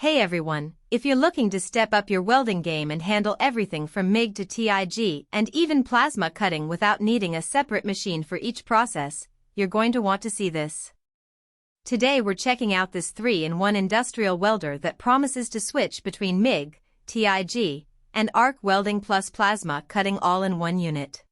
Hey everyone, if you're looking to step up your welding game and handle everything from MIG to TIG and even plasma cutting without needing a separate machine for each process, you're going to want to see this. Today we're checking out this 3-in-1 industrial welder that promises to switch between MIG, TIG, and arc welding plus plasma cutting all in one unit.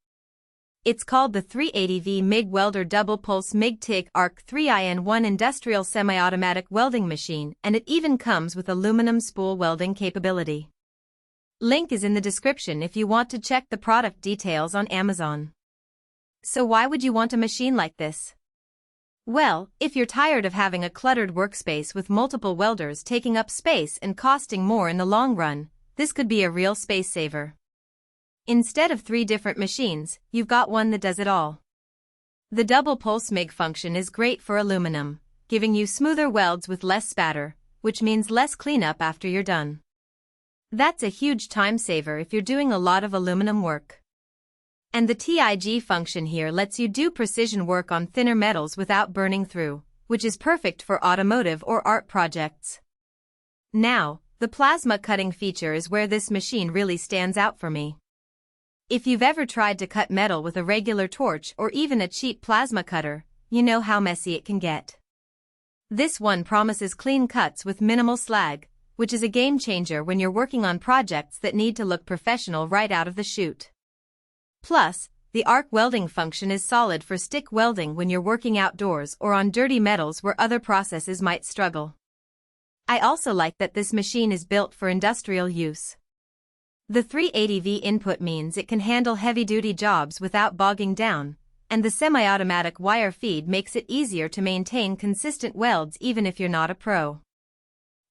It's called the 380V MIG Welder Double Pulse MIG TIG Arc 3-in-1 Industrial Semi-Automatic Welding Machine, and it even comes with aluminum spool welding capability. Link is in the description if you want to check the product details on Amazon. So why would you want a machine like this? Well, if you're tired of having a cluttered workspace with multiple welders taking up space and costing more in the long run, this could be a real space saver. Instead of 3 different machines, you've got one that does it all. The double pulse MIG function is great for aluminum, giving you smoother welds with less spatter, which means less cleanup after you're done. That's a huge time saver if you're doing a lot of aluminum work. And the TIG function here lets you do precision work on thinner metals without burning through, which is perfect for automotive or art projects. Now, the plasma cutting feature is where this machine really stands out for me. If you've ever tried to cut metal with a regular torch or even a cheap plasma cutter, you know how messy it can get. This one promises clean cuts with minimal slag, which is a game changer when you're working on projects that need to look professional right out of the chute. Plus, the arc welding function is solid for stick welding when you're working outdoors or on dirty metals where other processes might struggle. I also like that this machine is built for industrial use. The 380V input means it can handle heavy-duty jobs without bogging down, and the semi-automatic wire feed makes it easier to maintain consistent welds even if you're not a pro.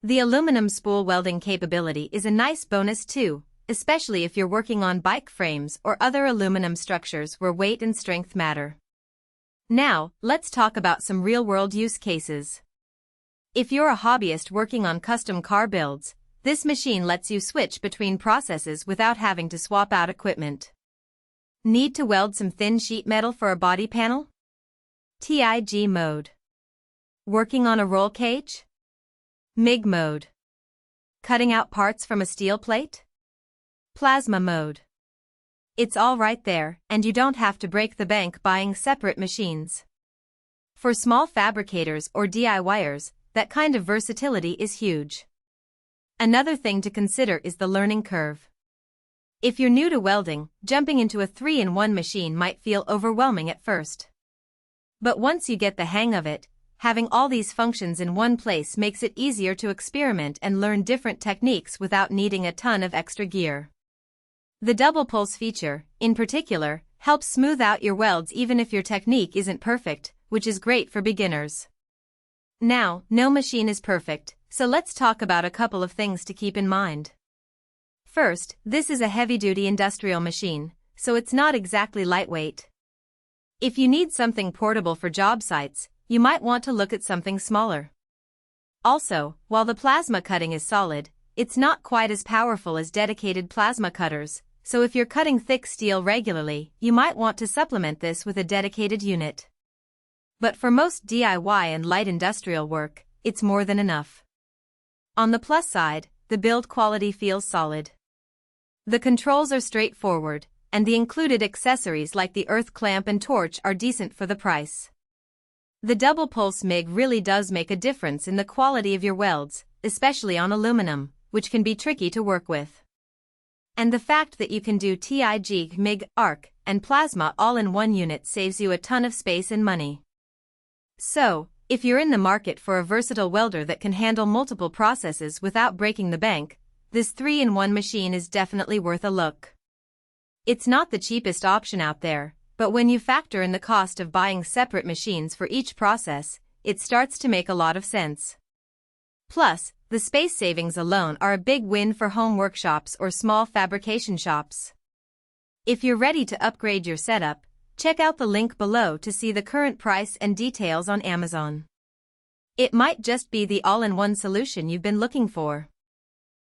The aluminum spool welding capability is a nice bonus too, especially if you're working on bike frames or other aluminum structures where weight and strength matter. Now, let's talk about some real-world use cases. If you're a hobbyist working on custom car builds, this machine lets you switch between processes without having to swap out equipment. Need to weld some thin sheet metal for a body panel? TIG mode. Working on a roll cage? MIG mode. Cutting out parts from a steel plate? Plasma mode. It's all right there, and you don't have to break the bank buying separate machines. For small fabricators or DIYers, that kind of versatility is huge. Another thing to consider is the learning curve. If you're new to welding, jumping into a 3-in-1 machine might feel overwhelming at first. But once you get the hang of it, having all these functions in one place makes it easier to experiment and learn different techniques without needing a ton of extra gear. The double pulse feature, in particular, helps smooth out your welds even if your technique isn't perfect, which is great for beginners. Now, no machine is perfect, so let's talk about a couple of things to keep in mind. First, this is a heavy-duty industrial machine, so it's not exactly lightweight. If you need something portable for job sites, you might want to look at something smaller. Also, while the plasma cutting is solid, it's not quite as powerful as dedicated plasma cutters, so if you're cutting thick steel regularly, you might want to supplement this with a dedicated unit. But for most DIY and light industrial work, it's more than enough. On the plus side, the build quality feels solid. The controls are straightforward, and the included accessories like the earth clamp and torch are decent for the price. The double pulse MIG really does make a difference in the quality of your welds, especially on aluminum, which can be tricky to work with. And the fact that you can do TIG, MIG, arc, and plasma all in one unit saves you a ton of space and money. So, if you're in the market for a versatile welder that can handle multiple processes without breaking the bank, this 3-in-1 machine is definitely worth a look. It's not the cheapest option out there, but when you factor in the cost of buying separate machines for each process, it starts to make a lot of sense. Plus, the space savings alone are a big win for home workshops or small fabrication shops. If you're ready to upgrade your setup, check out the link below to see the current price and details on Amazon. It might just be the all-in-one solution you've been looking for.